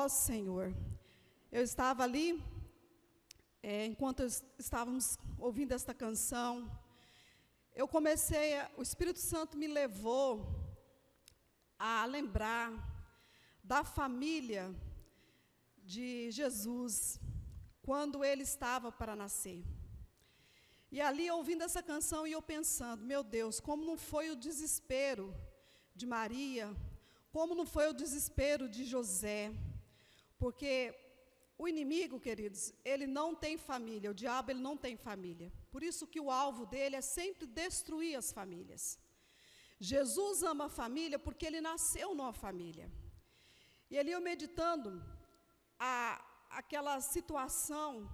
ao Senhor. Eu estava ali, enquanto estávamos ouvindo esta canção, o Espírito Santo me levou a lembrar da família de Jesus, quando ele estava para nascer. E ali, ouvindo essa canção, e eu pensando, meu Deus, como não foi o desespero de Maria, como não foi o desespero de José, porque o inimigo, queridos, ele não tem família, o diabo ele não tem família. Por isso que o alvo dele é sempre destruir as famílias. Jesus ama a família porque ele nasceu numa família. E ali eu meditando aquela situação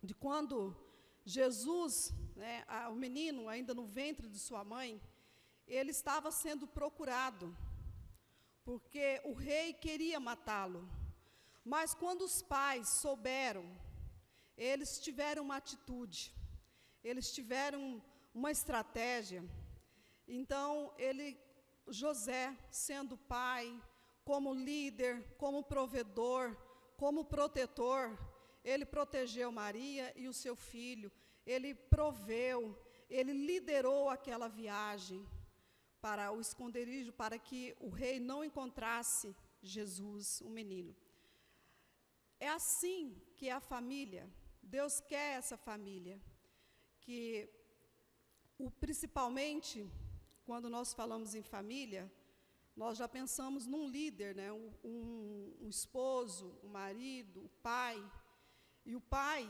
de quando Jesus, o menino ainda no ventre de sua mãe, ele estava sendo procurado, porque o rei queria matá-lo. Mas quando os pais souberam, eles tiveram uma atitude, eles tiveram uma estratégia. Então, José, sendo pai, como líder, como provedor, como protetor, ele protegeu Maria e o seu filho, ele proveu, ele liderou aquela viagem para o esconderijo, para que o rei não encontrasse Jesus, o menino. É assim que é a família. Deus quer essa família, que principalmente, quando nós falamos em família, nós já pensamos num líder, um esposo, um marido, o pai. E o pai,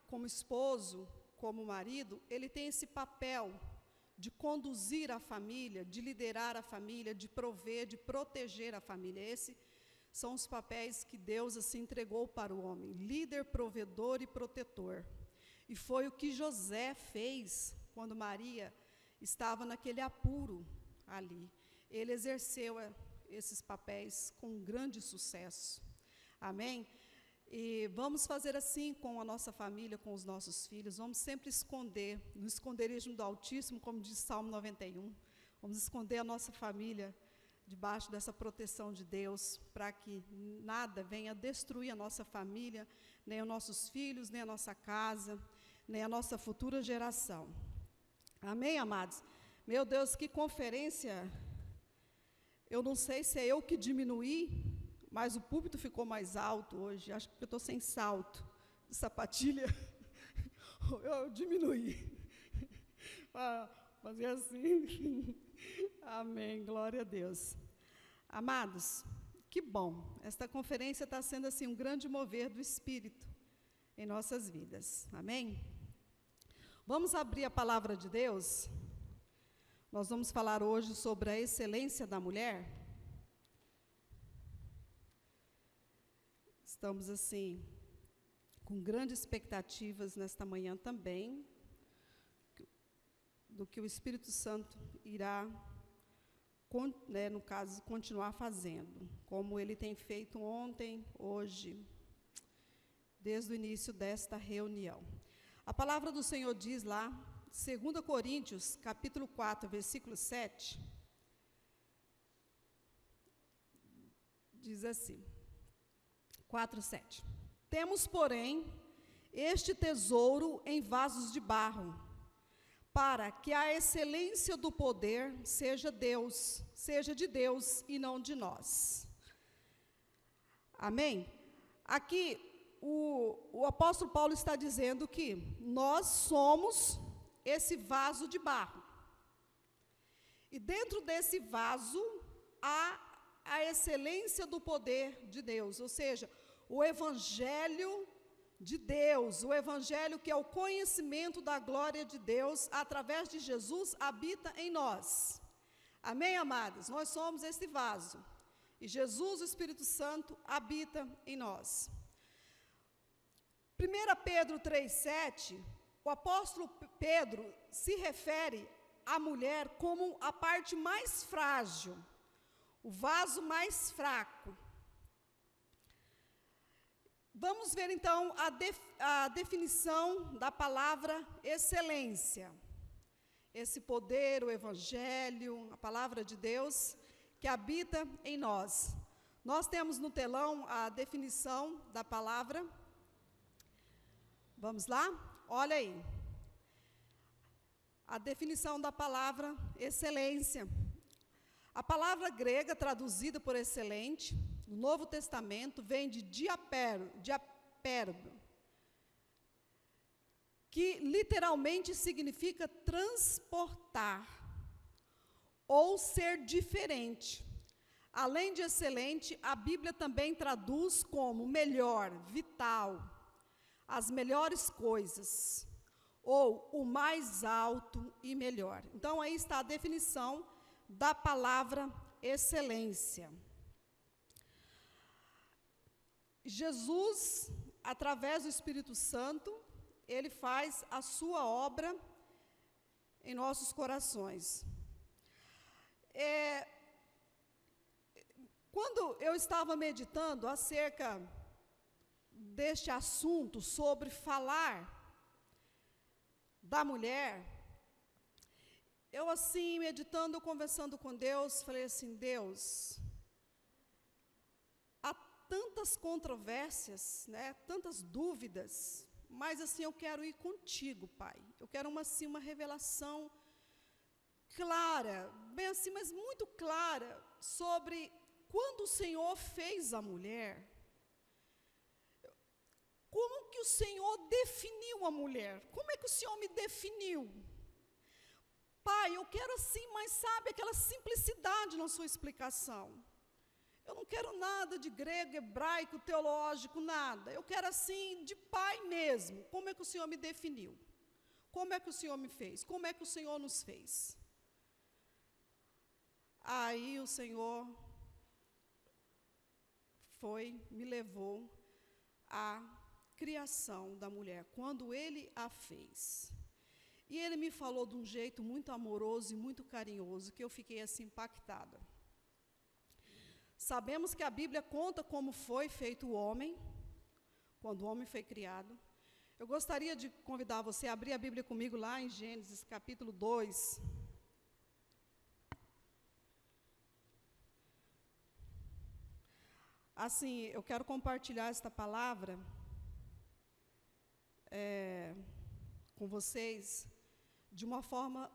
como esposo, como marido, ele tem esse papel de conduzir a família, de liderar a família, de prover, de proteger a família. Esses são os papéis que Deus assim entregou para o homem, líder, provedor e protetor. E foi o que José fez quando Maria estava naquele apuro ali. Ele exerceu esses papéis com grande sucesso. Amém? E vamos fazer assim com a nossa família, com os nossos filhos. Vamos sempre esconder, no esconderijo do Altíssimo, como diz Salmo 91. Vamos esconder a nossa família debaixo dessa proteção de Deus, para que nada venha destruir a nossa família, nem os nossos filhos, nem a nossa casa, nem a nossa futura geração. Amém, amados? Meu Deus, que conferência! Eu não sei se é eu que diminuí, mas o púlpito ficou mais alto hoje. Acho que eu estou sem salto de sapatilha. Eu diminuí. Fazer assim. Amém, glória a Deus. Amados, que bom. Esta conferência está sendo assim um grande mover do Espírito em nossas vidas. Amém? Vamos abrir a palavra de Deus. Nós vamos falar hoje sobre a excelência da mulher. Estamos assim com grandes expectativas nesta manhã também do que o Espírito Santo irá, no caso, continuar fazendo, como ele tem feito ontem, hoje, desde o início desta reunião. A palavra do Senhor diz lá, 2 Coríntios, capítulo 4, versículo 7, diz assim, 4:7. Temos, porém, este tesouro em vasos de barro, para que a excelência do poder seja de Deus e não de nós. Amém? Aqui, o apóstolo Paulo está dizendo que nós somos esse vaso de barro. E dentro desse vaso há a excelência do poder de Deus, ou seja, o Evangelho de Deus, o Evangelho que é o conhecimento da glória de Deus, através de Jesus, habita em nós. Amém, amados? Nós somos esse vaso. E Jesus, o Espírito Santo, habita em nós. 1 Pedro 3,7, o apóstolo Pedro se refere à mulher como a parte mais frágil, o vaso mais fraco. Vamos ver então a definição da palavra excelência. Esse poder, o Evangelho, a palavra de Deus que habita em nós. Nós temos no telão a definição da palavra. Vamos lá? Olha aí. A definição da palavra excelência. A palavra grega traduzida por excelente, no Novo Testamento, vem de diapérbo, que literalmente significa transportar ou ser diferente. Além de excelente, a Bíblia também traduz como melhor, vital, as melhores coisas, ou o mais alto e melhor. Então, aí está a definição da palavra excelência. Jesus, através do Espírito Santo, ele faz a sua obra em nossos corações. Quando eu estava meditando acerca deste assunto sobre falar da mulher, eu assim, meditando, conversando com Deus, falei assim, Deus, há tantas controvérsias, né, tantas dúvidas, mas assim, eu quero ir contigo, Pai. Eu quero assim, uma revelação clara, bem assim, mas muito clara, sobre quando o Senhor fez a mulher, como que o Senhor definiu a mulher? Como é que o Senhor me definiu? Pai, eu quero assim, mas sabe, aquela simplicidade na sua explicação. Eu não quero nada de grego, hebraico, teológico, nada. Eu quero assim, de Pai mesmo. Como é que o Senhor me definiu? Como é que o Senhor me fez? Como é que o Senhor nos fez? Aí o Senhor me levou à criação da mulher, quando Ele a fez. E Ele me falou de um jeito muito amoroso e muito carinhoso, que eu fiquei assim impactada. Sabemos que a Bíblia conta como foi feito o homem, quando o homem foi criado. Eu gostaria de convidar você a abrir a Bíblia comigo lá em Gênesis, capítulo 2. Assim, eu quero compartilhar esta palavra com vocês de uma forma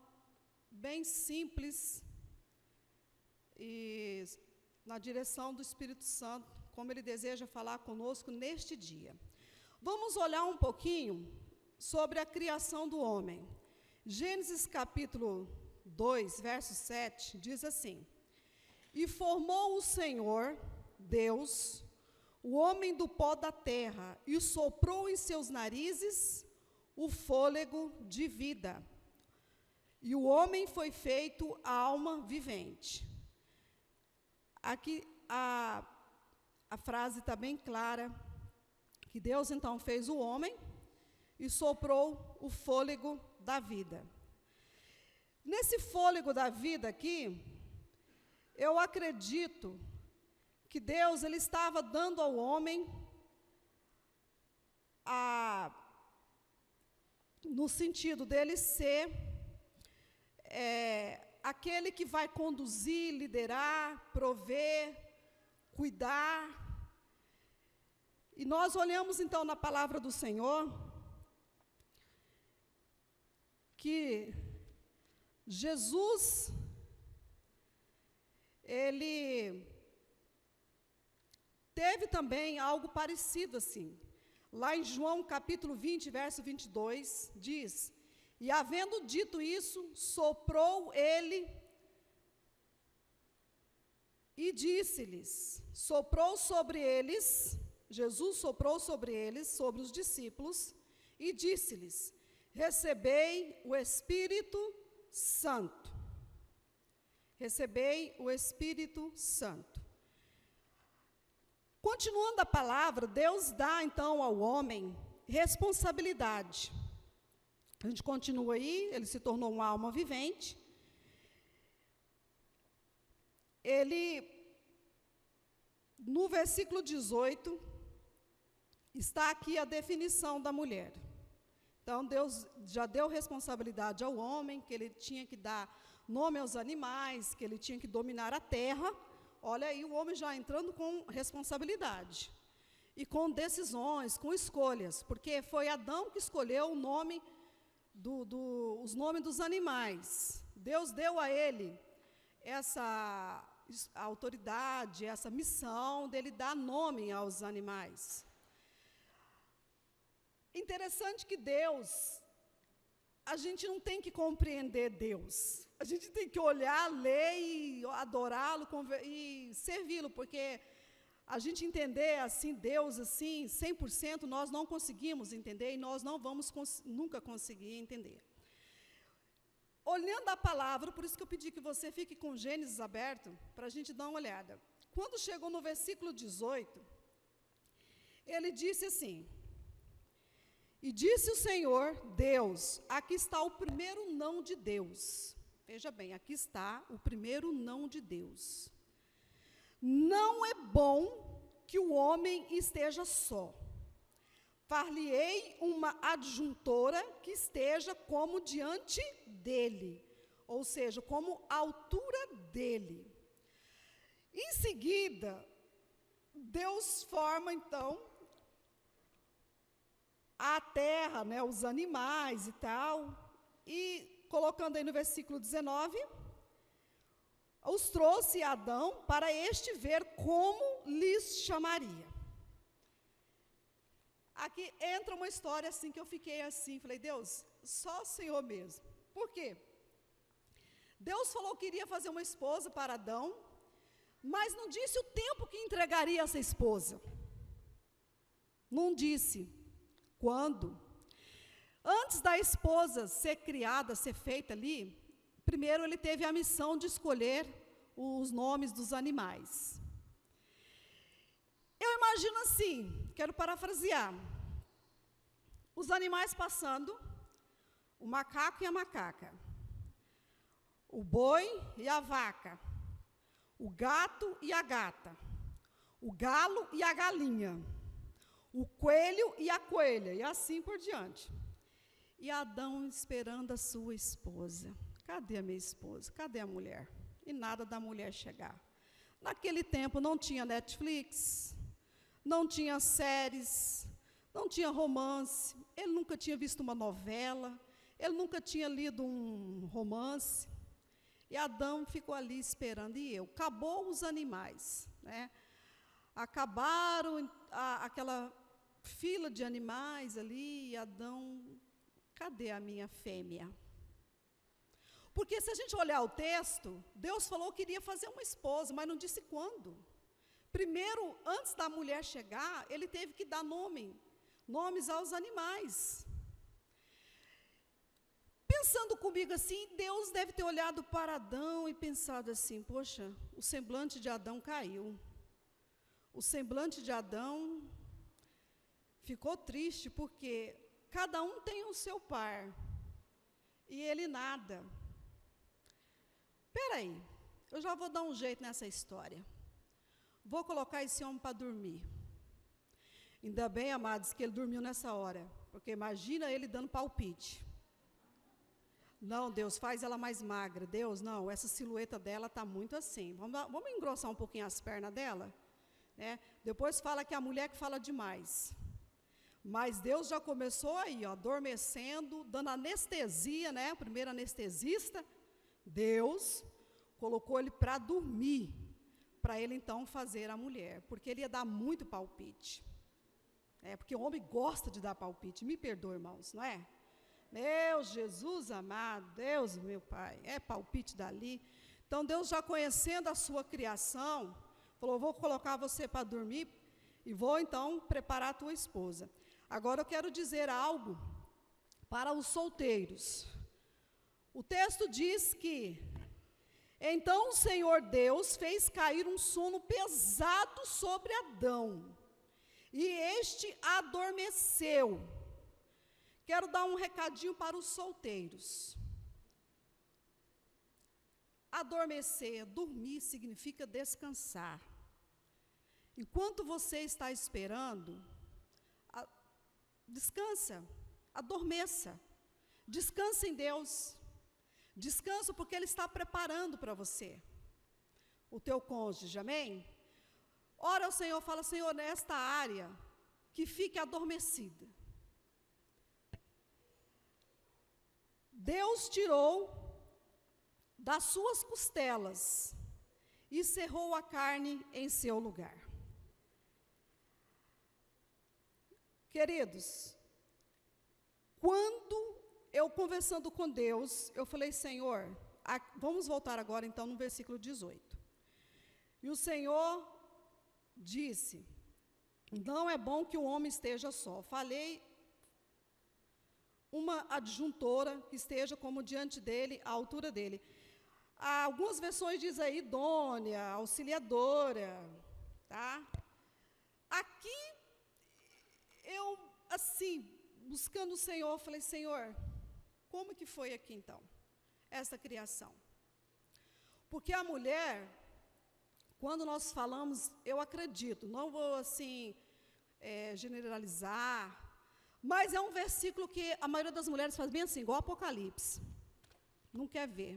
bem simples e na direção do Espírito Santo, como Ele deseja falar conosco neste dia. Vamos olhar um pouquinho sobre a criação do homem. Gênesis capítulo 2, verso 7, diz assim: E formou o Senhor Deus o homem do pó da terra, e soprou em seus narizes o fôlego de vida. E o homem foi feito alma vivente. Aqui a frase está bem clara, que Deus então fez o homem e soprou o fôlego da vida. Nesse fôlego da vida aqui, eu acredito que Deus ele estava dando ao homem no sentido dele ser aquele que vai conduzir, liderar, prover, cuidar. E nós olhamos então na palavra do Senhor que Jesus, ele teve também algo parecido assim. Lá em João capítulo 20, verso 22, diz: E havendo dito isso, soprou ele e disse-lhes, soprou sobre eles, Jesus soprou sobre eles, sobre os discípulos, e disse-lhes: Recebei o Espírito Santo. Recebei o Espírito Santo. Continuando a palavra, Deus dá então ao homem responsabilidade. A gente continua aí, ele se tornou uma alma vivente. Ele, no versículo 18, está aqui a definição da mulher. Então, Deus já deu responsabilidade ao homem, que ele tinha que dar nome aos animais, que ele tinha que dominar a terra, olha aí o homem já entrando com responsabilidade. E com decisões, com escolhas, porque foi Adão que escolheu o nome os nomes dos animais. Deus deu a ele essa autoridade, essa missão dele dar nome aos animais. Interessante que Deus, a gente não tem que compreender Deus, a gente tem que olhar, ler e adorá-lo e servi-lo, porque a gente entender assim Deus assim 100% nós não conseguimos entender e nós não vamos nunca conseguir entender. Olhando a palavra, por isso que eu pedi que você fique com Gênesis aberto para a gente dar uma olhada. Quando chegou no versículo 18, ele disse assim: e disse o Senhor Deus, aqui está o primeiro não de Deus. Veja bem, aqui está o primeiro não de Deus. Não é bom que o homem esteja só. Far-lhe-ei uma adjuntora que esteja como diante dele, ou seja, como a altura dele. Em seguida, Deus forma então a terra, né, os animais e tal, e colocando aí no versículo 19, os trouxe a Adão para este ver como lhes chamaria. Aqui entra uma história assim que eu fiquei assim, falei, Deus, só o Senhor mesmo. Por quê? Deus falou que iria fazer uma esposa para Adão, mas não disse o tempo que entregaria essa esposa. Não disse quando. Antes da esposa ser criada, ser feita ali, primeiro ele teve a missão de escolher os nomes dos animais. Eu imagino assim, quero parafrasear, os animais passando, o macaco e a macaca, o boi e a vaca, o gato e a gata, o galo e a galinha, o coelho e a coelha, e assim por diante. E Adão esperando a sua esposa. Cadê a minha esposa? Cadê a mulher? E nada da mulher chegar. Naquele tempo não tinha Netflix, não tinha séries, não tinha romance, ele nunca tinha visto uma novela, ele nunca tinha lido um romance. E Adão ficou ali esperando, e eu? Acabou os animais, né? Acabaram aquela fila de animais ali, e Adão, cadê a minha fêmea? Porque se a gente olhar o texto, Deus falou que iria fazer uma esposa, mas não disse quando. Primeiro, antes da mulher chegar, ele teve que dar nomes aos animais. Pensando comigo assim, Deus deve ter olhado para Adão e pensado assim, poxa, o semblante de Adão caiu. O semblante de Adão ficou triste, porque cada um tem o seu par, e ele nada. Espera aí, eu já vou dar um jeito nessa história. Vou colocar esse homem para dormir. Ainda bem, amados, que ele dormiu nessa hora, porque imagina ele dando palpite. Não, Deus, faz ela mais magra. Deus, não, essa silhueta dela está muito assim. Vamos engrossar um pouquinho as pernas dela? Né? Depois fala que é a mulher que fala demais. Mas Deus já começou aí, ó, adormecendo, dando anestesia, né? O primeiro anestesista, Deus colocou ele para dormir, para ele então fazer a mulher, porque ele ia dar muito palpite. Porque o homem gosta de dar palpite, me perdoe, irmãos, não é? Meu Jesus amado, Deus meu Pai, é palpite dali. Então Deus, já conhecendo a sua criação, falou, vou colocar você para dormir e vou então preparar a tua esposa. Agora eu quero dizer algo para os solteiros. O texto diz que, então o Senhor Deus fez cair um sono pesado sobre Adão, e este adormeceu. Quero dar um recadinho para os solteiros. Adormecer, dormir, significa descansar. Enquanto você está esperando, descansa, adormeça, descansa em Deus, descansa porque Ele está preparando para você. o teu cônjuge, amém? Ora ao Senhor, fala, Senhor, nesta área, que fique adormecida. Deus tirou das suas costelas e cerrou a carne em seu lugar. Queridos, quando eu conversando com Deus, eu falei, Senhor, vamos voltar agora então no versículo 18. E o Senhor disse, não é bom que o homem esteja só. Falei uma adjuntora que esteja como diante dele, à altura dele. Algumas versões dizem aí, idônea, auxiliadora, tá? Aqui, eu, assim, buscando o Senhor, falei, Senhor, como que foi aqui então, essa criação? Porque a mulher, quando nós falamos, eu acredito, não vou assim, generalizar, mas é um versículo que a maioria das mulheres faz bem assim, igual Apocalipse, não quer ver.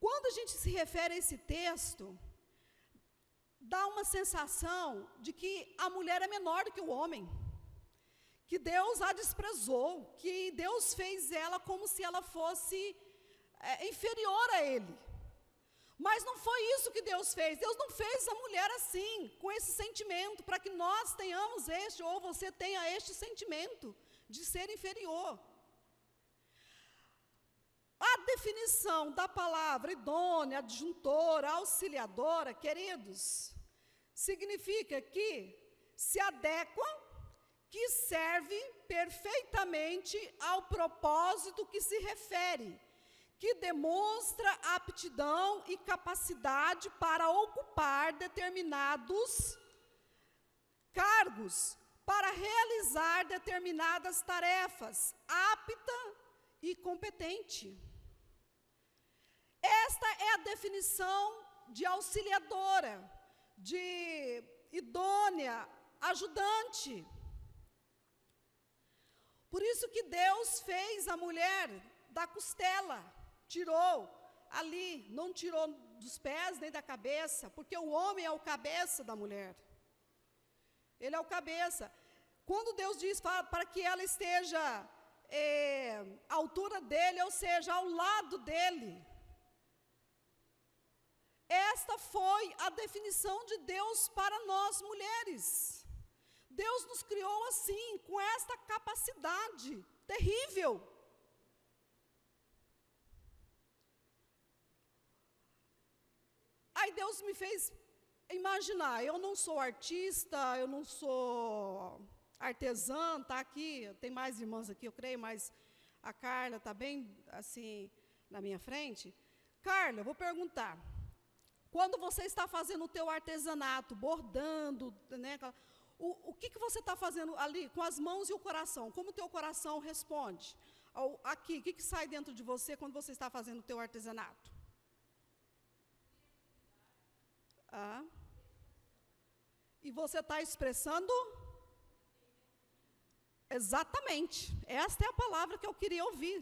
Quando a gente se refere a esse texto, dá uma sensação de que a mulher é menor do que o homem, que Deus a desprezou, que Deus fez ela como se ela fosse inferior a ele. Mas não foi isso que Deus fez. Deus não fez a mulher assim, com esse sentimento, para que nós tenhamos este, ou você tenha este sentimento de ser inferior. A definição da palavra idônea, adjuntora, auxiliadora, queridos, significa que se adequa, que serve perfeitamente ao propósito que se refere, que demonstra aptidão e capacidade para ocupar determinados cargos, para realizar determinadas tarefas, apta e competente. Esta é a definição de auxiliadora, de idônea, ajudante. Por isso que Deus fez a mulher da costela, tirou ali, não tirou dos pés nem da cabeça, porque o homem é o cabeça da mulher. Ele é o cabeça. Quando Deus diz para que ela esteja à altura dele, ou seja, ao lado dele, esta foi a definição de Deus para nós mulheres. Deus nos criou assim, com esta capacidade terrível. Aí Deus me fez imaginar, eu não sou artista, eu não sou artesã, tá aqui, tem mais irmãs aqui, eu creio, mas a Carla está bem assim na minha frente. Carla, eu vou perguntar, quando você está fazendo o teu artesanato, bordando, né, o que você está fazendo ali com as mãos e o coração? Como o teu coração responde? Aqui, o que sai dentro de você quando você está fazendo o teu artesanato? E você está expressando? Exatamente, esta é a palavra que eu queria ouvir.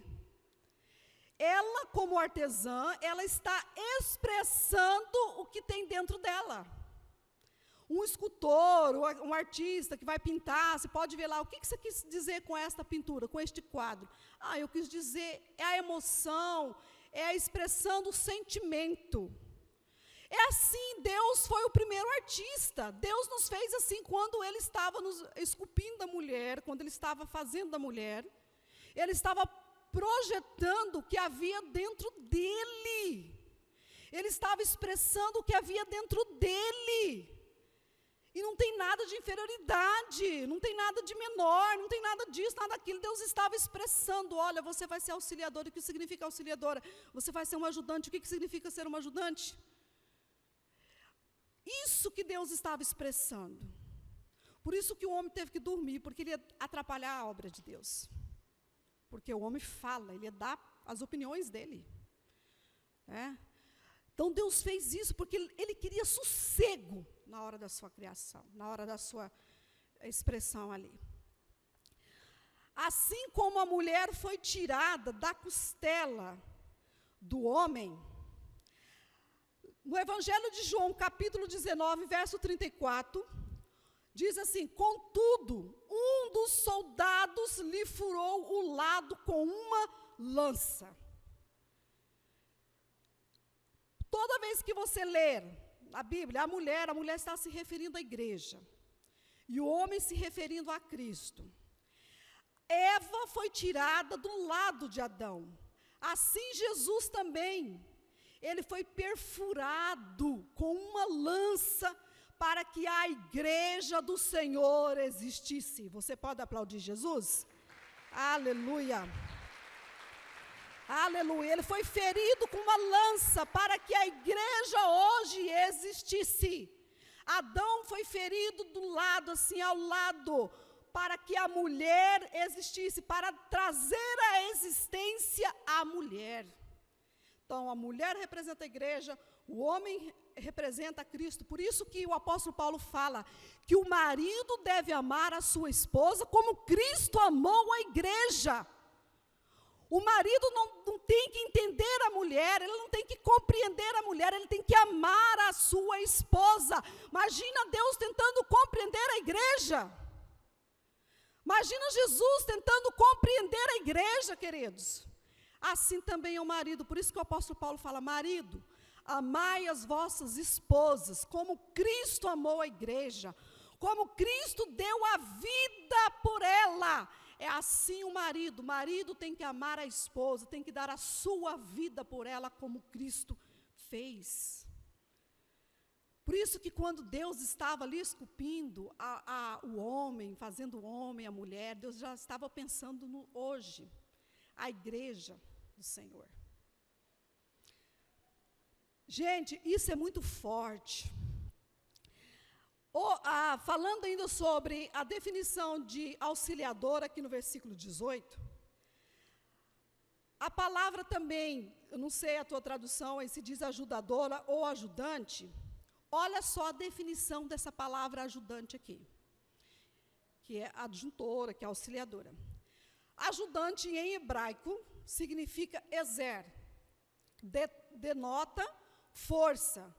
Ela, como artesã, ela está expressando o que tem dentro dela. Um escultor, um artista que vai pintar, você pode ver lá, o que você quis dizer com esta pintura, com este quadro? Eu quis dizer, é a emoção, é a expressão do sentimento. É assim, Deus foi o primeiro artista. Deus nos fez assim, quando Ele estava nos esculpindo a mulher, quando Ele estava fazendo a mulher, Ele estava projetando o que havia dentro dEle. Ele estava expressando o que havia dentro dEle. E não tem nada de inferioridade, não tem nada de menor, não tem nada disso, nada daquilo. Deus estava expressando, olha, você vai ser auxiliadora. O que significa auxiliadora? Você vai ser um ajudante. O que significa ser um ajudante? Isso que Deus estava expressando. Por isso que o homem teve que dormir, porque ele ia atrapalhar a obra de Deus. Porque o homem fala, ele dá as opiniões dele. Então Deus fez isso porque ele queria sossego na hora da sua criação, na hora da sua expressão ali. Assim como a mulher foi tirada da costela do homem, No Evangelho de João, capítulo 19, verso 34, diz assim: contudo, um dos soldados lhe furou o lado com uma lança. Toda vez que você ler a Bíblia, a mulher está se referindo à igreja, e o homem se referindo a Cristo. Eva foi tirada do lado de Adão. Assim Jesus também, ele foi perfurado com uma lança para que a igreja do Senhor existisse. Você pode aplaudir Jesus? Aleluia! Aleluia! Ele foi ferido com uma lança para que a igreja hoje existisse. Adão foi ferido do lado, assim, ao lado, para que a mulher existisse, para trazer à existência a mulher. Então, a mulher representa a igreja, o homem representa Cristo. Por isso que o apóstolo Paulo fala que o marido deve amar a sua esposa como Cristo amou a igreja. O marido não tem que entender a mulher, ele não tem que compreender a mulher, ele tem que amar a sua esposa. Imagina Deus tentando compreender a igreja. Imagina Jesus tentando compreender a igreja, queridos. Assim também é o marido. Por isso que o apóstolo Paulo fala: marido, amai as vossas esposas, como Cristo amou a igreja, como Cristo deu a vida por ela. É assim o marido tem que amar a esposa, tem que dar a sua vida por ela, como Cristo fez. Por isso que quando Deus estava ali esculpindo o homem, fazendo o homem, a mulher, Deus já estava pensando no hoje, a igreja do Senhor. Gente, isso é muito forte. Falando ainda sobre a definição de auxiliador, aqui no versículo 18, a palavra também, eu não sei a tua tradução, aí se diz ajudadora ou ajudante. Olha só a definição dessa palavra ajudante aqui, que é adjuntora, que é auxiliadora. Ajudante em hebraico significa ezer, denota força.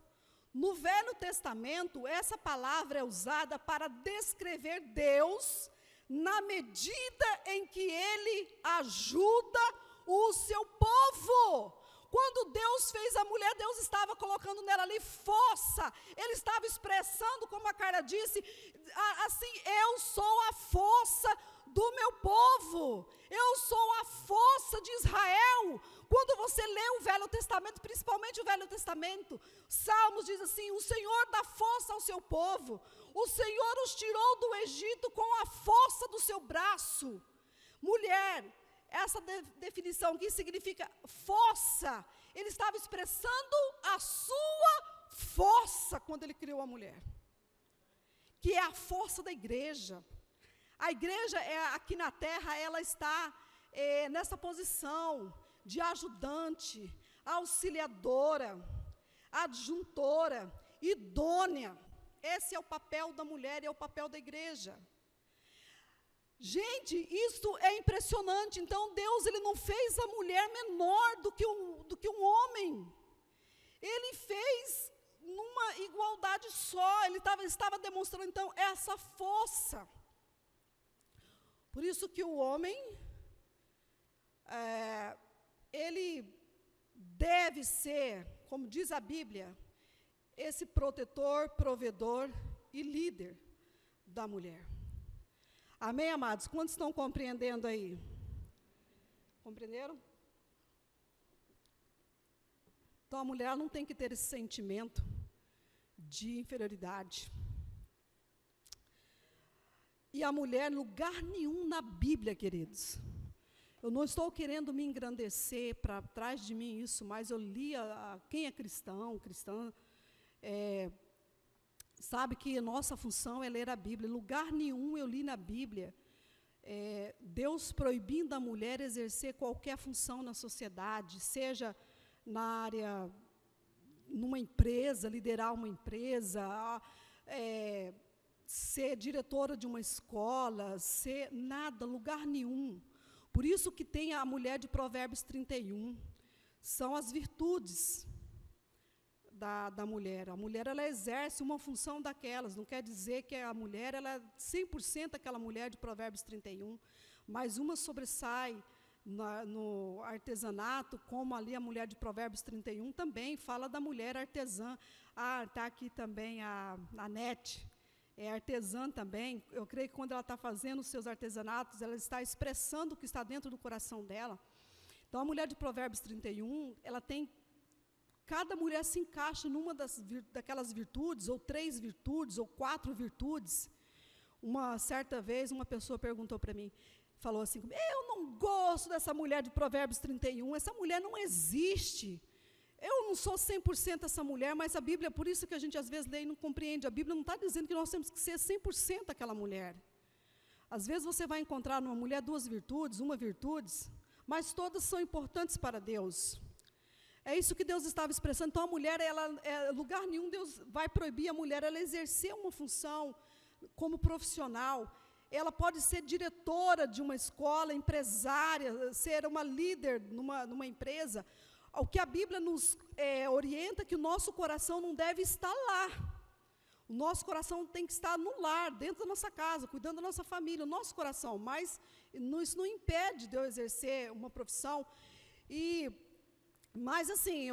No Velho Testamento, essa palavra é usada para descrever Deus na medida em que Ele ajuda o seu povo. Quando Deus fez a mulher, Deus estava colocando nela ali força. Ele estava expressando, como a Carla disse, assim: eu sou a força do meu povo. Eu sou a força de Israel. Quando você lê o Velho Testamento, principalmente o Velho Testamento, Salmos diz assim: o Senhor dá força ao seu povo. O Senhor os tirou do Egito com a força do seu braço. Mulher, essa definição aqui significa força. Ele estava expressando a sua força quando ele criou a mulher, que é a força da igreja. A igreja, aqui na terra, ela está nessa posição de ajudante, auxiliadora, adjuntora, idônea. Esse é o papel da mulher e é o papel da igreja. Gente, isso é impressionante. Então, Deus, ele não fez a mulher menor do que um homem. Ele fez numa igualdade só. Ele estava demonstrando, então, essa força. Por isso que o homem, ele deve ser, como diz a Bíblia, esse protetor, provedor e líder da mulher. Amém, amados? Quantos estão compreendendo aí? Compreenderam? Então, a mulher não tem que ter esse sentimento de inferioridade. E a mulher, em lugar nenhum na Bíblia, queridos. Eu não estou querendo me engrandecer para trás de mim isso, mas eu li quem é cristã, sabe que nossa função é ler a Bíblia. Em lugar nenhum eu li na Bíblia Deus proibindo a mulher exercer qualquer função na sociedade, seja na área, numa empresa, liderar uma empresa, ser diretora de uma escola, ser nada, lugar nenhum. Por isso que tem a mulher de Provérbios 31, são as virtudes da mulher. A mulher, ela exerce uma função daquelas, não quer dizer que a mulher, ela é 100% aquela mulher de Provérbios 31, mas uma sobressai no artesanato, como ali a mulher de Provérbios 31 também fala da mulher artesã. Está aqui também a Nete, é artesã também. Eu creio que quando ela está fazendo os seus artesanatos, ela está expressando o que está dentro do coração dela. Então, a mulher de Provérbios 31, ela tem, cada mulher se encaixa numa daquelas virtudes, ou 3 virtudes, ou 4 virtudes. Uma certa vez, uma pessoa perguntou para mim, falou assim, eu não gosto dessa mulher de Provérbios 31, essa mulher não existe. Eu não sou 100% essa mulher, mas a Bíblia, por isso que a gente às vezes lê e não compreende, a Bíblia não está dizendo que nós temos que ser 100% aquela mulher. Às vezes você vai encontrar numa mulher 2 virtudes, uma virtude, mas todas são importantes para Deus. É isso que Deus estava expressando. Então a mulher, lugar nenhum Deus vai proibir a mulher ela exercer uma função como profissional. Ela pode ser diretora de uma escola, empresária, ser uma líder numa empresa. O que a Bíblia nos orienta é que o nosso coração não deve estar lá. O nosso coração tem que estar no lar, dentro da nossa casa, cuidando da nossa família, o nosso coração. Mas isso não impede de eu exercer uma profissão. Mas, assim,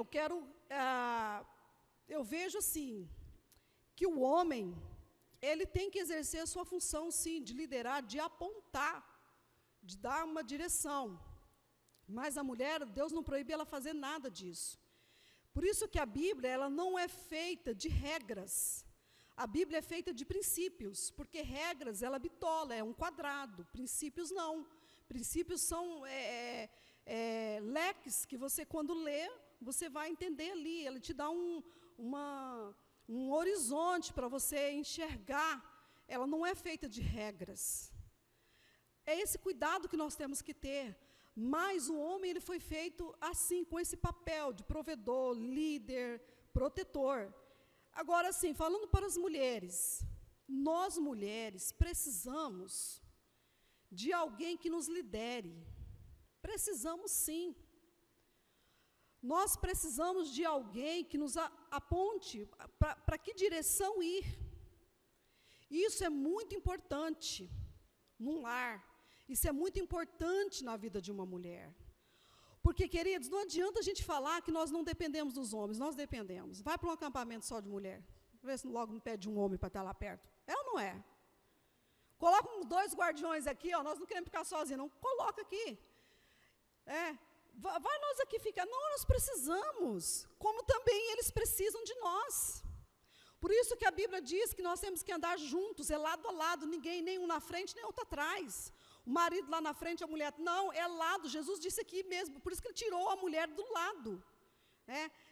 eu vejo, assim, que o homem, ele tem que exercer a sua função, sim, de liderar, de apontar, de dar uma direção. Mas a mulher, Deus não proíbe ela fazer nada disso. Por isso que a Bíblia, ela não é feita de regras. A Bíblia é feita de princípios, porque regras, ela bitola, é um quadrado. Princípios não. Princípios são leques que você, quando lê, você vai entender ali. Ela te dá um horizonte para você enxergar. Ela não é feita de regras. É esse cuidado que nós temos que ter. Mas o homem, ele foi feito assim, com esse papel de provedor, líder, protetor. Agora, sim, falando para as mulheres, nós mulheres precisamos de alguém que nos lidere. Precisamos, sim. Nós precisamos de alguém que nos aponte para que direção ir. Isso é muito importante num lar. Isso é muito importante na vida de uma mulher. Porque, queridos, não adianta a gente falar que nós não dependemos dos homens, nós dependemos. Vai para um acampamento só de mulher, vê se logo não pede um homem para estar lá perto. É ou não é? Coloca uns 2 guardiões aqui, ó, nós não queremos ficar sozinhos, não. Coloca aqui. Vai nós aqui ficar. Não, nós precisamos, como também eles precisam de nós. Por isso que a Bíblia diz que nós temos que andar juntos, lado a lado, ninguém, nem um na frente, nem outro atrás. O marido lá na frente, a mulher, não, é lado. Jesus disse aqui mesmo, por isso que ele tirou a mulher do lado.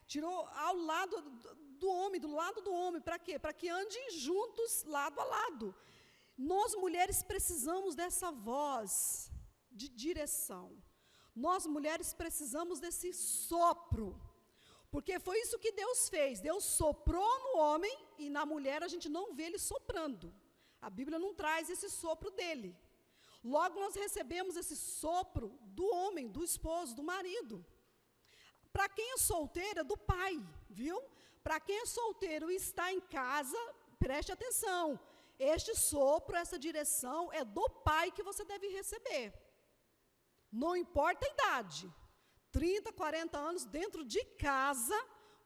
Tirou ao lado do homem, para quê? Para que andem juntos, lado a lado. Nós, mulheres, precisamos dessa voz de direção. Nós, mulheres, precisamos desse sopro. Porque foi isso que Deus fez. Deus soprou no homem e na mulher a gente não vê ele soprando. A Bíblia não traz esse sopro dele. Logo, nós recebemos esse sopro do homem, do esposo, do marido. Para quem é solteira, do pai, viu? Para quem é solteiro e está em casa, preste atenção. Este sopro, essa direção é do pai que você deve receber. Não importa a idade. 30, 40 anos dentro de casa,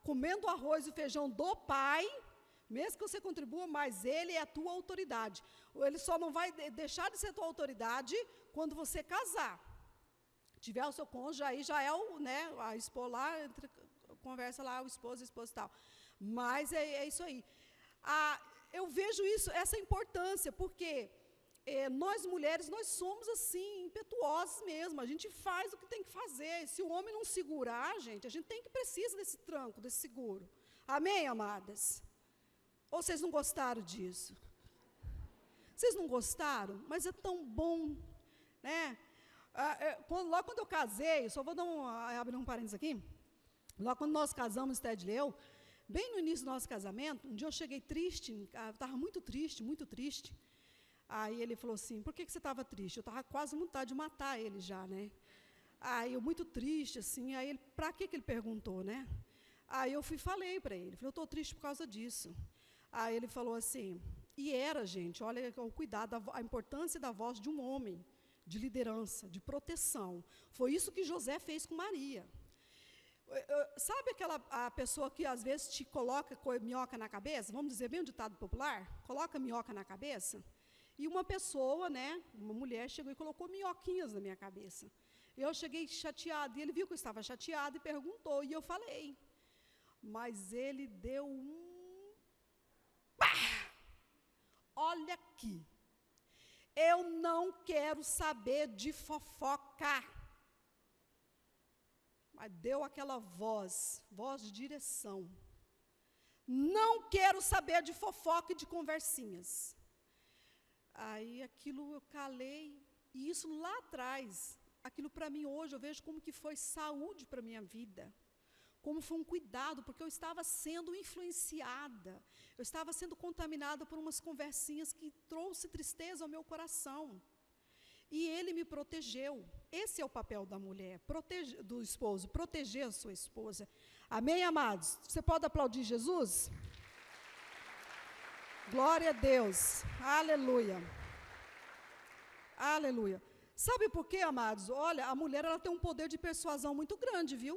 comendo arroz e feijão do pai, mesmo que você contribua, mas ele é a tua autoridade. Ele só não vai deixar de ser tua autoridade quando você casar. Tiver o seu cônjuge, aí já é a esposa lá, conversa lá, o esposo e tal. Mas é isso aí. Eu vejo essa importância, porque nós mulheres, nós somos assim, impetuosas mesmo, a gente faz o que tem que fazer. Se o homem não segurar, a gente precisa desse tranco, desse seguro. Amém, amadas? Ou vocês não gostaram disso? Vocês não gostaram? Mas é tão bom, né? Logo quando eu casei, só vou abrir um parênteses aqui. Logo quando nós casamos, Ted e eu, bem no início do nosso casamento, um dia eu cheguei triste, eu estava muito triste, muito triste. Aí ele falou assim, por que você estava triste? Eu estava quase com vontade de matar ele já, né? Aí eu muito triste, assim, aí ele, para que ele perguntou, né? Aí eu falei para ele, eu estou triste por causa disso. Aí ele falou assim, e era, gente, olha o cuidado, a importância da voz de um homem, de liderança, de proteção. Foi isso que José fez com Maria. Sabe a pessoa que às vezes te coloca minhoca na cabeça? Vamos dizer bem um ditado popular? Coloca minhoca na cabeça? E uma pessoa, né, uma mulher, chegou e colocou minhoquinhas na minha cabeça. Eu cheguei chateada, e ele viu que eu estava chateada e perguntou, e eu falei. Mas ele deu pá! Olha aqui, eu não quero saber de fofoca. Mas deu aquela voz de direção. Não quero saber de fofoca e de conversinhas. Aí aquilo eu calei, e isso lá atrás, aquilo para mim hoje, eu vejo como que foi saúde para a minha vida. Como foi um cuidado, porque eu estava sendo influenciada, eu estava sendo contaminada por umas conversinhas que trouxe tristeza ao meu coração. E ele me protegeu. Esse é o papel da mulher, do esposo, proteger a sua esposa. Amém, amados? Você pode aplaudir Jesus? Glória a Deus. Aleluia. Aleluia. Sabe por quê, amados? Olha, a mulher ela tem um poder de persuasão muito grande, viu?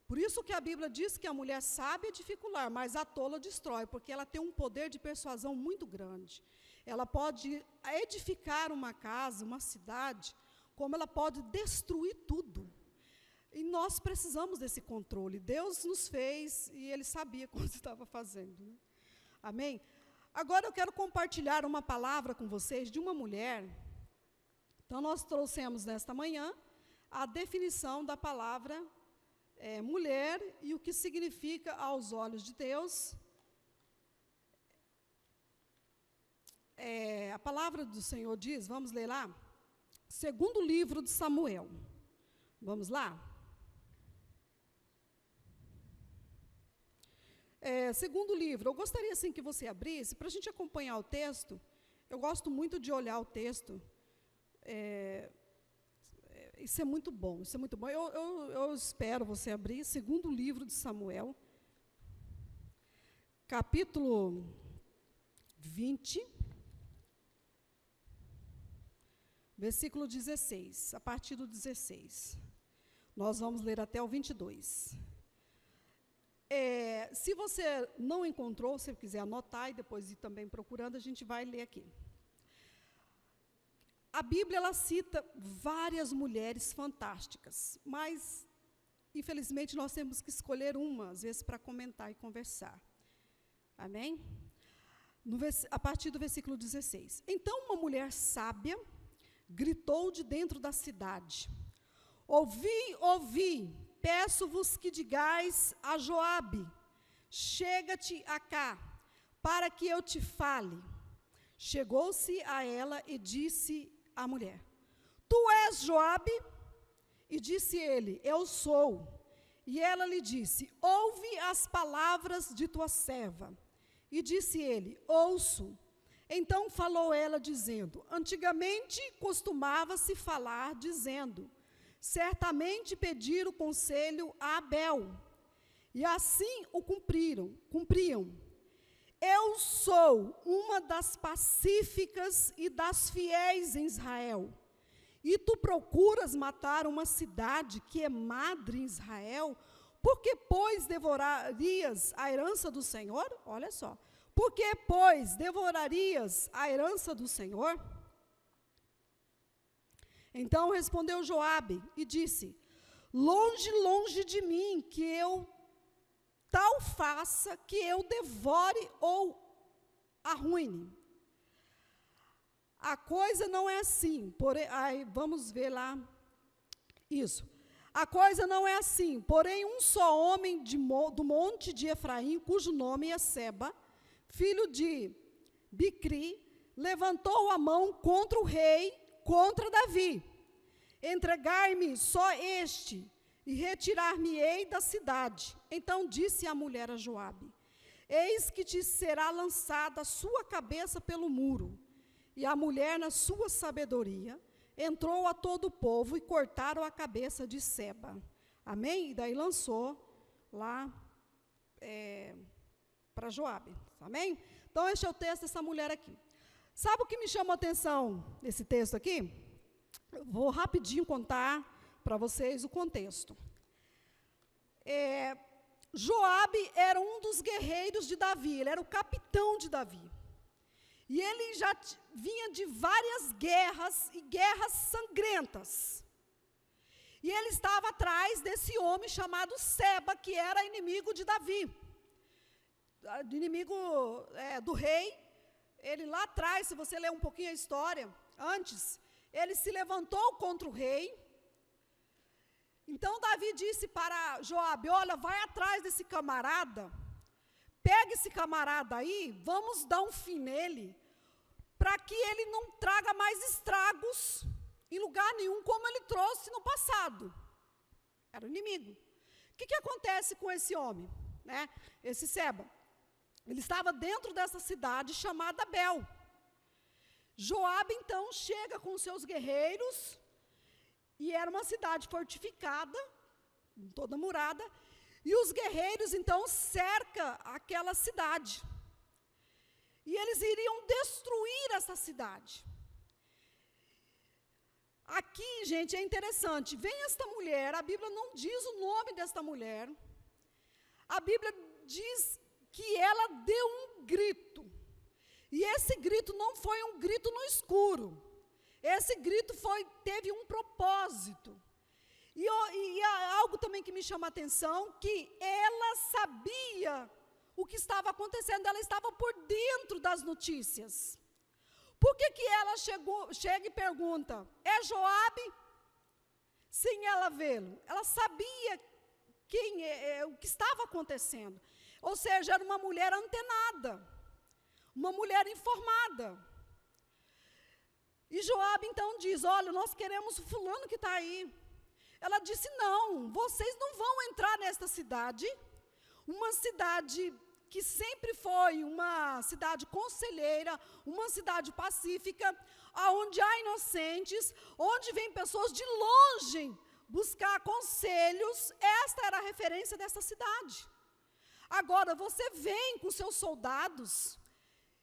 Por isso que a Bíblia diz que a mulher sabe edificar, mas a tola destrói, porque ela tem um poder de persuasão muito grande. Ela pode edificar uma casa, uma cidade, como ela pode destruir tudo. E nós precisamos desse controle. Deus nos fez e Ele sabia quando estava fazendo. Né? Amém? Agora eu quero compartilhar uma palavra com vocês de uma mulher. Então nós trouxemos nesta manhã a definição da palavra mulher e o que significa aos olhos de Deus. A palavra do Senhor diz, vamos ler lá, segundo livro de Samuel. Vamos lá? Segundo livro, eu gostaria assim que você abrisse, para a gente acompanhar o texto. Eu gosto muito de olhar o texto. Isso é muito bom, isso é muito bom. Eu espero você abrir, segundo livro de Samuel, capítulo 20, versículo 16, a partir do 16. Nós vamos ler até o 22. Se você não encontrou, se quiser anotar e depois ir também procurando, a gente vai ler aqui. A Bíblia ela cita várias mulheres fantásticas, mas, infelizmente, nós temos que escolher uma, às vezes, para comentar e conversar. Amém? A partir do versículo 16. Então, uma mulher sábia gritou de dentro da cidade: ouvi, ouvi, peço-vos que digais a Joabe, chega-te acá, para que eu te fale. Chegou-se a ela e disse à mulher: tu és Joabe? E disse ele: eu sou. E ela lhe disse: ouve as palavras de tua serva. E disse ele: ouço. Então falou ela dizendo: antigamente costumava-se falar dizendo: certamente pedir o conselho a Abel. E assim o cumpriam. Eu sou uma das pacíficas e das fiéis em Israel. E tu procuras matar uma cidade que é madre em Israel? Porque, pois, devorarias a herança do Senhor? Olha só. Porque, pois, devorarias a herança do Senhor? Então respondeu Joabe e disse: longe, longe de mim, que eu tal faça que eu devore ou arruine. A coisa não é assim, porém, vamos ver lá isso. A coisa não é assim, porém um só homem do monte de Efraim, cujo nome é Seba, filho de Bicri, levantou a mão contra o rei, contra Davi. Entregar-me só este, e retirar-me-ei da cidade. Então disse a mulher a Joabe: eis que te será lançada a sua cabeça pelo muro. E a mulher, na sua sabedoria, entrou a todo o povo e cortaram a cabeça de Seba. Amém? E daí lançou lá para Joabe, amém? Então, este é o texto dessa mulher aqui. Sabe o que me chamou a atenção nesse texto aqui? Eu vou rapidinho contar para vocês o contexto. Joabe era um dos guerreiros de Davi, ele era o capitão de Davi. E ele já vinha de várias guerras, e guerras sangrentas. E ele estava atrás desse homem chamado Seba, que era inimigo de Davi. Inimigo do rei. Ele lá atrás, se você ler um pouquinho a história, antes, ele se levantou contra o rei. Então Davi disse para Joabe, olha, vai atrás desse camarada, pega esse camarada aí, vamos dar um fim nele, para que ele não traga mais estragos em lugar nenhum, como ele trouxe no passado. Era o inimigo. O que acontece com esse homem, né? Esse Seba? Ele estava dentro dessa cidade chamada Bel. Joabe, então, chega com seus guerreiros, e era uma cidade fortificada, toda murada, e os guerreiros, então, cercam aquela cidade. E eles iriam destruir essa cidade. Aqui, gente, é interessante, vem esta mulher, a Bíblia não diz o nome desta mulher, a Bíblia diz que ela deu um grito, e esse grito não foi um grito no escuro, esse grito teve um propósito, e há algo também que me chama a atenção, que ela sabia o que estava acontecendo, ela estava por dentro das notícias. Por que ela chega e pergunta, é Joabe? Sem ela vê-lo. Ela sabia o que estava acontecendo. Ou seja, era uma mulher antenada, uma mulher informada. E Joabe então diz, olha, nós queremos o fulano que está aí. Ela disse, não, vocês não vão entrar nesta cidade, uma cidade que sempre foi uma cidade conselheira, uma cidade pacífica, onde há inocentes, onde vêm pessoas de longe buscar conselhos. Esta era a referência dessa cidade. Agora, você vem com seus soldados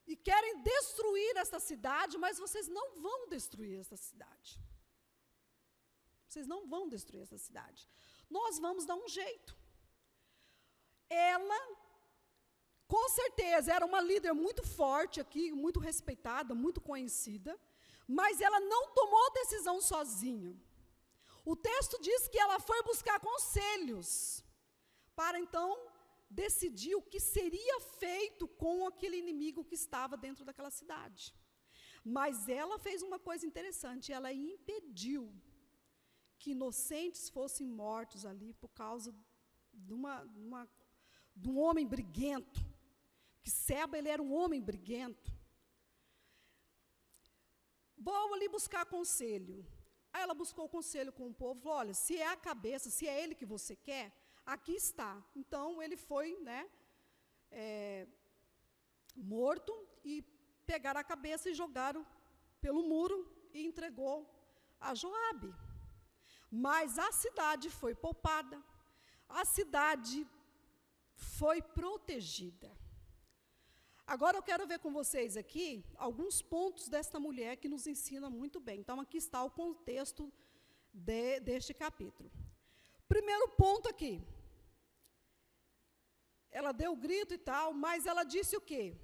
e querem destruir esta cidade, mas vocês não vão destruir esta cidade. Vocês não vão destruir essa cidade. Nós vamos dar um jeito. Ela, com certeza, era uma líder muito forte aqui, muito respeitada, muito conhecida, mas ela não tomou decisão sozinha. O texto diz que ela foi buscar conselhos, para então decidir o que seria feito com aquele inimigo que estava dentro daquela cidade. Mas ela fez uma coisa interessante, ela impediu que inocentes fossem mortos ali por causa de um homem briguento, que Seba, ele era um homem briguento. Vou ali buscar conselho. Aí ela buscou conselho com o povo, falou, olha, se é a cabeça, se é ele que você quer, aqui está. Então, ele foi, morto, e pegaram a cabeça e jogaram pelo muro e entregou a Joabe. Mas a cidade foi poupada, a cidade foi protegida. Agora eu quero ver com vocês aqui alguns pontos desta mulher que nos ensina muito bem. Então, aqui está o contexto deste capítulo. Primeiro ponto aqui. Ela deu o grito e tal, mas ela disse o quê?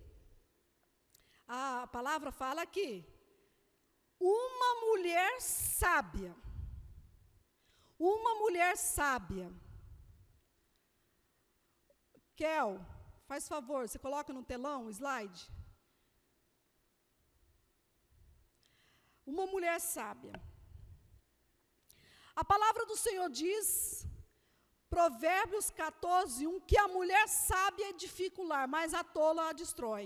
A palavra fala aqui, uma mulher sábia. Uma mulher sábia. Kel, faz favor, você coloca no telão o slide. Uma mulher sábia. A palavra do Senhor diz, Provérbios 14:1, que a mulher sábia edifica o lar, mas a tola a destrói.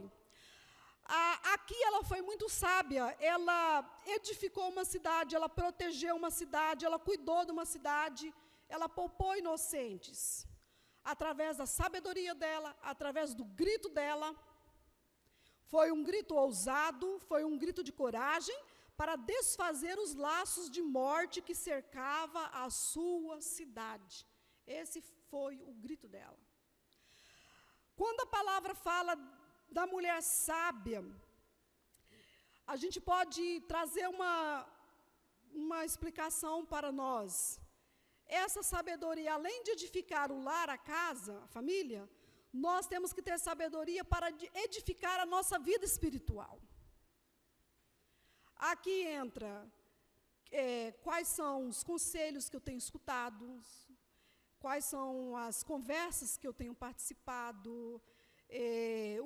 Aqui ela foi muito sábia, ela edificou uma cidade, ela protegeu uma cidade, ela cuidou de uma cidade, ela poupou inocentes. Através da sabedoria dela, através do grito dela, foi um grito ousado, foi um grito de coragem, para desfazer os laços de morte que cercava a sua cidade. Esse foi o grito dela. Quando a palavra fala da mulher sábia, a gente pode trazer uma explicação para nós. Essa sabedoria, além de edificar o lar, a casa, a família, nós temos que ter sabedoria para edificar a nossa vida espiritual. Aqui entra quais são os conselhos que eu tenho escutado, quais são as conversas que eu tenho participado,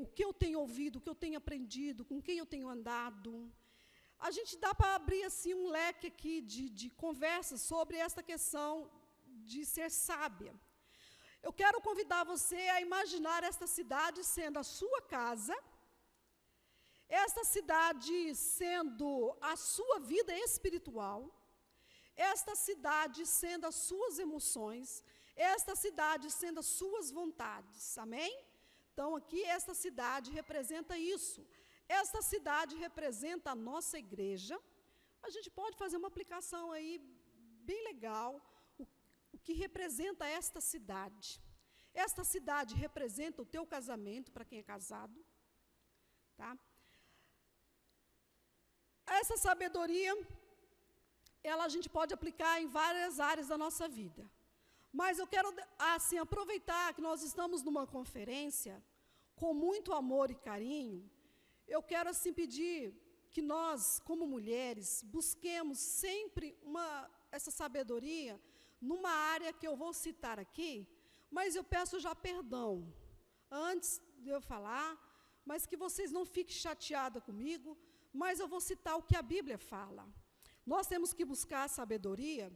o que eu tenho ouvido, o que eu tenho aprendido, com quem eu tenho andado. A gente dá para abrir assim um leque aqui de conversas sobre esta questão de ser sábia. Eu quero convidar você a imaginar esta cidade sendo a sua casa, esta cidade sendo a sua vida espiritual, esta cidade sendo as suas emoções, esta cidade sendo as suas vontades, amém? Então, aqui, esta cidade representa isso. Esta cidade representa a nossa igreja. A gente pode fazer uma aplicação aí bem legal, o que representa esta cidade. Esta cidade representa o teu casamento, para quem é casado, tá? Essa sabedoria, a gente pode aplicar em várias áreas da nossa vida. Mas eu quero, assim, aproveitar que nós estamos numa conferência, com muito amor e carinho, eu quero, assim, pedir que nós, como mulheres, busquemos sempre essa sabedoria numa área que eu vou citar aqui, mas eu peço já perdão, antes de eu falar, mas que vocês não fiquem chateadas comigo, mas eu vou citar o que a Bíblia fala. Nós temos que buscar a sabedoria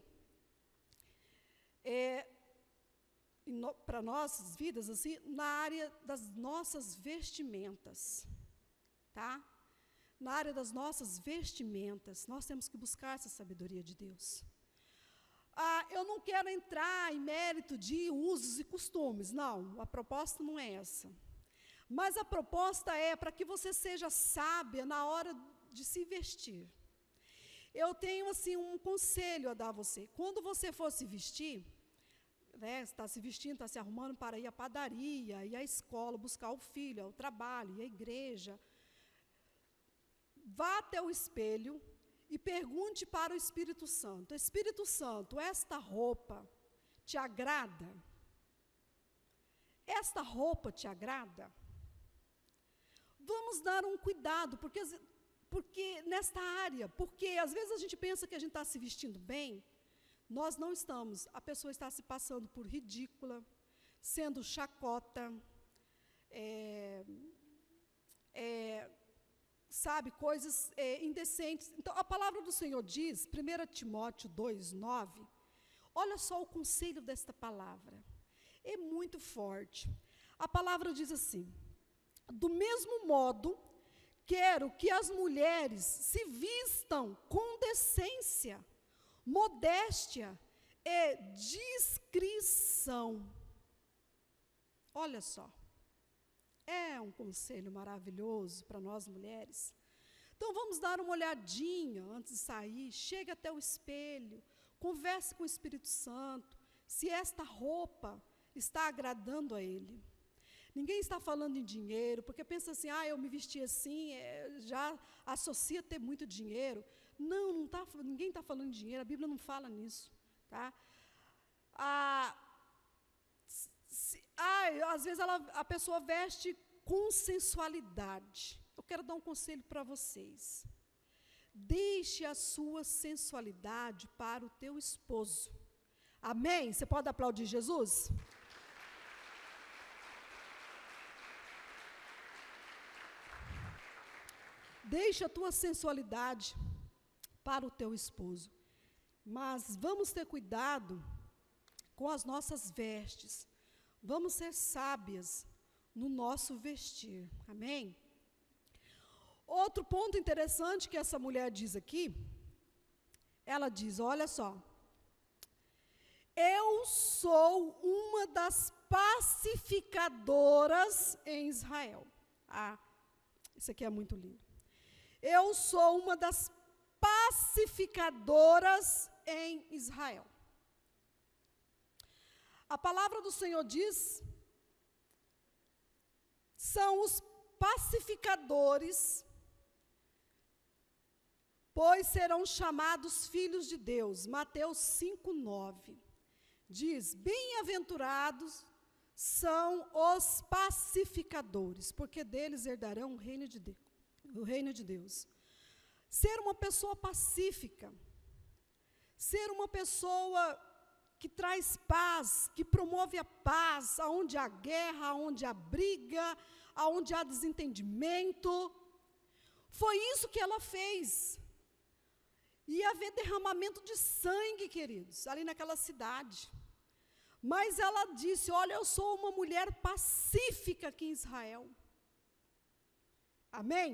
para nossas vidas, assim, na área das nossas vestimentas, tá? Na área das nossas vestimentas, nós temos que buscar essa sabedoria de Deus. Eu não quero entrar em mérito de usos e costumes, não, a proposta não é essa. Mas a proposta é para que você seja sábia na hora de se vestir. Eu tenho, assim, um conselho a dar a você. Quando você for se vestir, né, está se vestindo, está se arrumando para ir à padaria, ir à escola, buscar o filho, ao trabalho, ir à igreja, vá até o espelho e pergunte para o Espírito Santo: Espírito Santo, esta roupa te agrada? Esta roupa te agrada? Vamos dar um cuidado, porque nesta área, porque às vezes a gente pensa que a gente está se vestindo bem, nós não estamos. A pessoa está se passando por ridícula, sendo chacota, sabe, coisas indecentes. Então, a palavra do Senhor diz, 1 Timóteo 2:9, olha só o conselho desta palavra, é muito forte. A palavra diz assim: do mesmo modo, quero que as mulheres se vistam com decência, modéstia e discrição. Olha só, é um conselho maravilhoso para nós mulheres. Então, vamos dar uma olhadinha antes de sair, chegue até o espelho, converse com o Espírito Santo, se esta roupa está agradando a Ele. Ninguém está falando em dinheiro, porque pensa assim, eu me vesti assim, já associa ter muito dinheiro. Não, ninguém está falando de dinheiro, a Bíblia não fala nisso, tá? Às vezes a pessoa veste com sensualidade. Eu quero dar um conselho para vocês. Deixe a sua sensualidade para o teu esposo. Amém? Você pode aplaudir Jesus? Deixe a tua sensualidade para o teu esposo. Mas vamos ter cuidado com as nossas vestes. Vamos ser sábias no nosso vestir. Amém? Outro ponto interessante que essa mulher diz aqui, ela diz, olha só: eu sou uma das pacificadoras em Israel. Isso aqui é muito lindo. Eu sou uma das pacificadoras em Israel. A palavra do Senhor diz são os pacificadores, pois serão chamados filhos de Deus. Mateus 5:9 diz: bem-aventurados são os pacificadores, porque deles herdarão o reino de Deus. Ser uma pessoa pacífica, ser uma pessoa que traz paz, que promove a paz, aonde há guerra, aonde há briga, aonde há desentendimento. Foi isso que ela fez. Ia haver derramamento de sangue, queridos, ali naquela cidade. Mas ela disse: olha, eu sou uma mulher pacífica aqui em Israel. Amém?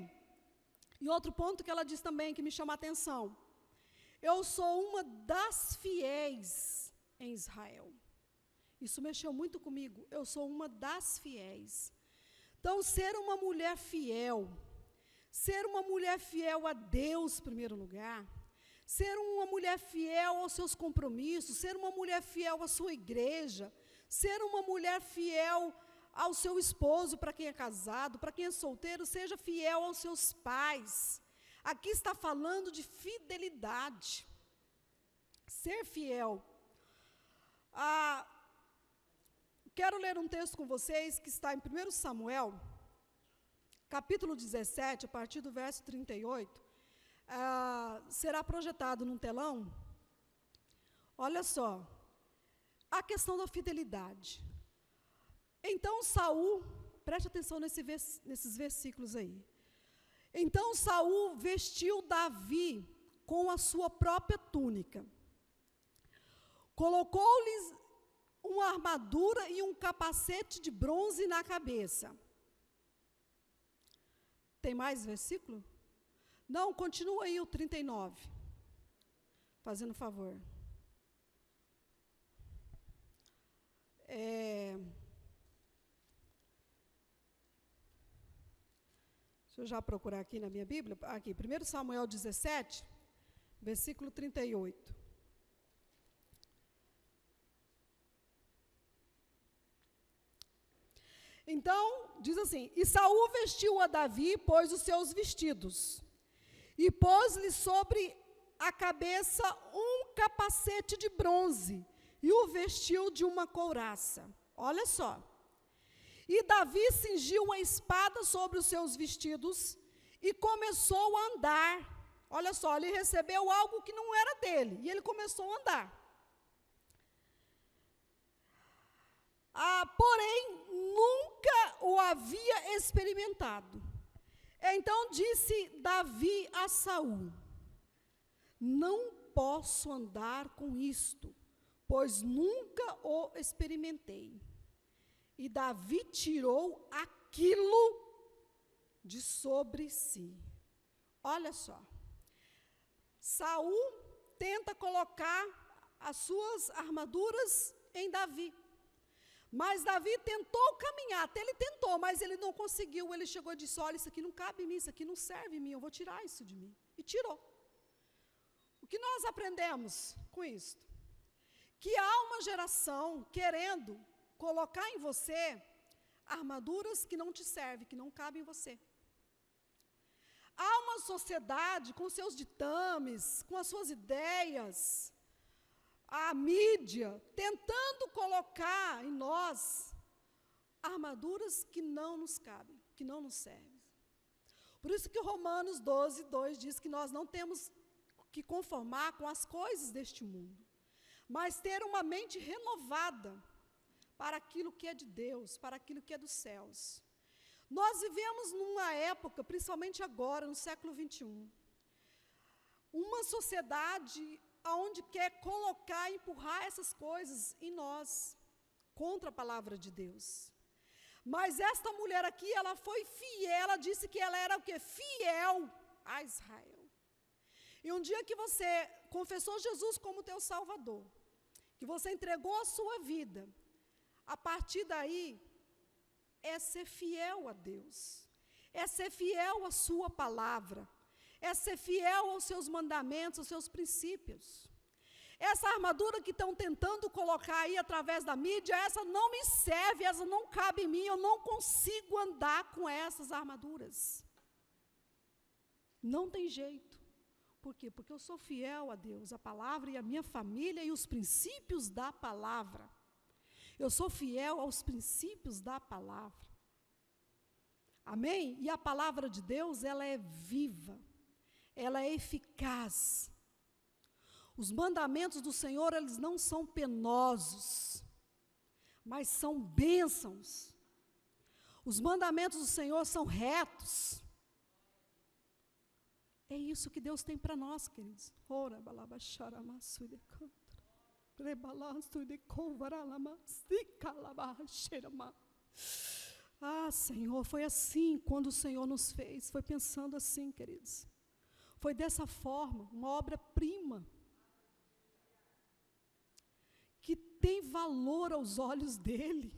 E outro ponto que ela diz também, que me chama a atenção: eu sou uma das fiéis em Israel. Isso mexeu muito comigo. Eu sou uma das fiéis. Então, ser uma mulher fiel a Deus, em primeiro lugar, ser uma mulher fiel aos seus compromissos, ser uma mulher fiel à sua igreja, ser uma mulher fiel ao seu esposo, para quem é casado, para quem é solteiro, seja fiel aos seus pais. Aqui está falando de fidelidade. Ser fiel. Quero ler um texto com vocês que está em 1 Samuel, capítulo 17, a partir do verso 38. Será projetado num telão. Olha só, a questão da fidelidade. Então Saul, preste atenção nesses versículos aí. Então Saul vestiu Davi com a sua própria túnica, colocou-lhes uma armadura e um capacete de bronze na cabeça. Tem mais versículo? Não, continua aí o 39. Fazendo favor. Deixa eu já procurar aqui na minha Bíblia. Aqui, 1 Samuel 17, versículo 38. Então, diz assim: e Saul vestiu a Davi, pôs os seus vestidos, e pôs-lhe sobre a cabeça um capacete de bronze, e o vestiu de uma couraça. Olha só. E Davi cingiu uma espada sobre os seus vestidos, e começou a andar. Olha só, ele recebeu algo que não era dele, e ele começou a andar. Porém, nunca o havia experimentado. Então disse Davi a Saul: não posso andar com isto, pois nunca o experimentei. E Davi tirou aquilo de sobre si. Olha só, Saul tenta colocar as suas armaduras em Davi. Mas Davi tentou caminhar, até ele tentou, mas ele não conseguiu. Ele chegou e disse: olha, isso aqui não cabe em mim, isso aqui não serve em mim, eu vou tirar isso de mim. E tirou. O que nós aprendemos com isso? Que há uma geração querendo colocar em você armaduras que não te servem, que não cabem em você. Há uma sociedade com seus ditames, com as suas ideias, a mídia, tentando colocar em nós armaduras que não nos cabem, que não nos servem. Por isso que Romanos 12:2 diz que nós não temos que conformar com as coisas deste mundo, mas ter uma mente renovada para aquilo que é de Deus, para aquilo que é dos céus. Nós vivemos numa época, principalmente agora, no século 21, uma sociedade onde quer colocar, empurrar essas coisas em nós, contra a palavra de Deus. Mas esta mulher aqui, ela foi fiel, ela disse que ela era o quê? Fiel a Israel. E um dia que você confessou Jesus como teu Salvador, que você entregou a sua vida, a partir daí, é ser fiel a Deus, é ser fiel à sua palavra, é ser fiel aos seus mandamentos, aos seus princípios, essa armadura que estão tentando colocar aí através da mídia, essa não me serve, essa não cabe em mim, eu não consigo andar com essas armaduras. Não tem jeito. Por quê? Porque eu sou fiel a Deus, a palavra e a minha família e os princípios da palavra. Eu sou fiel aos princípios da palavra. Amém? E a palavra de Deus, ela é viva, ela é eficaz. Os mandamentos do Senhor, eles não são penosos, mas são bênçãos. Os mandamentos do Senhor são retos. É isso que Deus tem para nós, queridos. Ora, ah, Senhor, foi assim quando o Senhor nos fez. Foi pensando assim, queridos. Foi dessa forma, uma obra-prima, que tem valor aos olhos dEle.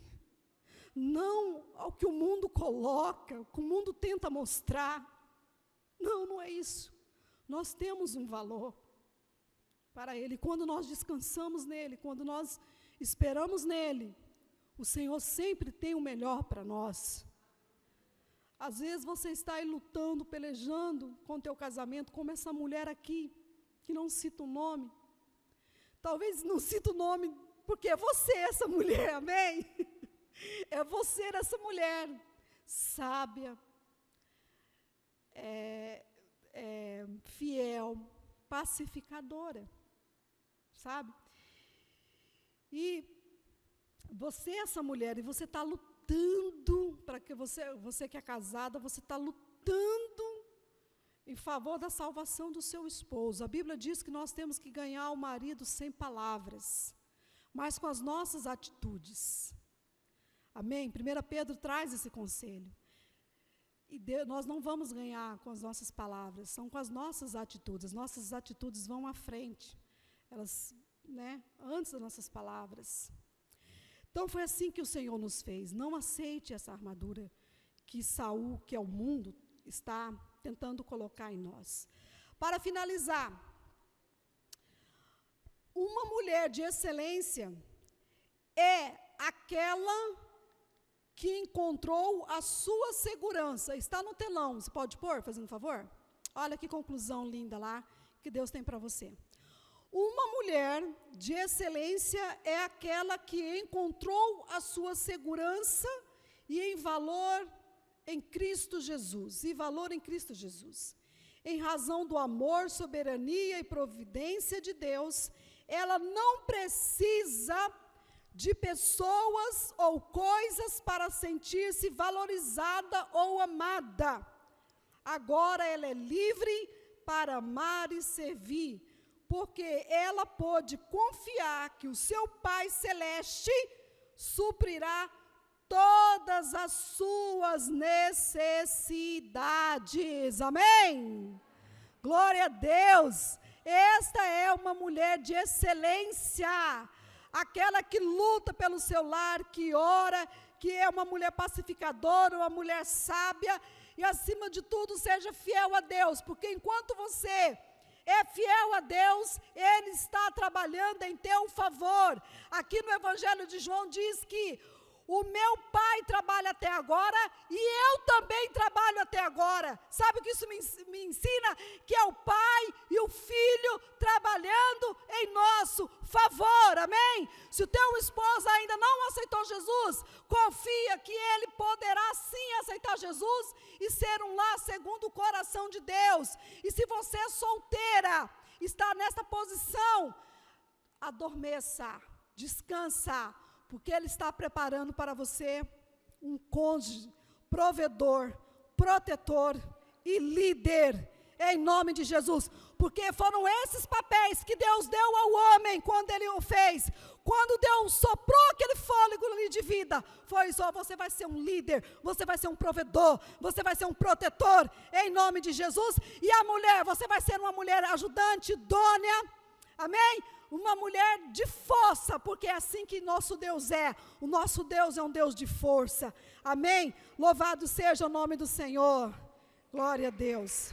Não ao que o mundo coloca, o que o mundo tenta mostrar. Não, não é isso. Nós temos um valor para Ele. Quando nós descansamos nele, quando nós esperamos nele, o Senhor sempre tem o melhor para nós. Às vezes você está aí lutando, pelejando com o teu casamento, como essa mulher aqui, que não cita o nome. Talvez não cita o nome, porque é você essa mulher, amém? É você essa mulher, sábia, fiel, pacificadora, sabe? E você essa mulher, e você está lutando, para que você que é casada, você está lutando em favor da salvação do seu esposo. A Bíblia diz que nós temos que ganhar o marido sem palavras, mas com as nossas atitudes. Amém? 1 Pedro traz esse conselho. E nós não vamos ganhar com as nossas palavras, são com as nossas atitudes. As nossas atitudes vão à frente, elas, antes das nossas palavras. Então foi assim que o Senhor nos fez. Não aceite essa armadura que Saul, que é o mundo, está tentando colocar em nós. Para finalizar, uma mulher de excelência é aquela que encontrou a sua segurança. Está no telão, você pode pôr, fazendo um favor? Olha que conclusão linda lá, que Deus tem para você. Uma mulher de excelência é aquela que encontrou a sua segurança e em valor em Cristo Jesus, e valor em Cristo Jesus. Em razão do amor, soberania e providência de Deus, ela não precisa de pessoas ou coisas para sentir-se valorizada ou amada. Agora ela é livre para amar e servir, porque ela pôde confiar que o seu Pai Celeste suprirá todas as suas necessidades. Amém? Glória a Deus! Esta é uma mulher de excelência, aquela que luta pelo seu lar, que ora, que é uma mulher pacificadora, uma mulher sábia, e acima de tudo seja fiel a Deus, porque enquanto você é fiel a Deus, Ele está trabalhando em teu favor. Aqui no Evangelho de João diz que o meu Pai trabalha até agora e eu também trabalho até agora. Sabe o que isso me ensina? Que é o Pai e o Filho trabalhando em nosso favor, amém? Se o teu esposo ainda não aceitou Jesus, confia que ele poderá sim aceitar Jesus e ser um lar segundo o coração de Deus. E se você é solteira, está nessa posição, adormeça, descansa, porque Ele está preparando para você um cônjuge, provedor, protetor e líder, em nome de Jesus, porque foram esses papéis que Deus deu ao homem quando Ele o fez. Quando Deus soprou aquele fôlego ali de vida, foi só: você vai ser um líder, você vai ser um provedor, você vai ser um protetor, em nome de Jesus. E a mulher, você vai ser uma mulher ajudante, idônea, amém? Uma mulher de força, porque é assim que nosso Deus é. O nosso Deus é um Deus de força, amém? Louvado seja o nome do Senhor, glória a Deus.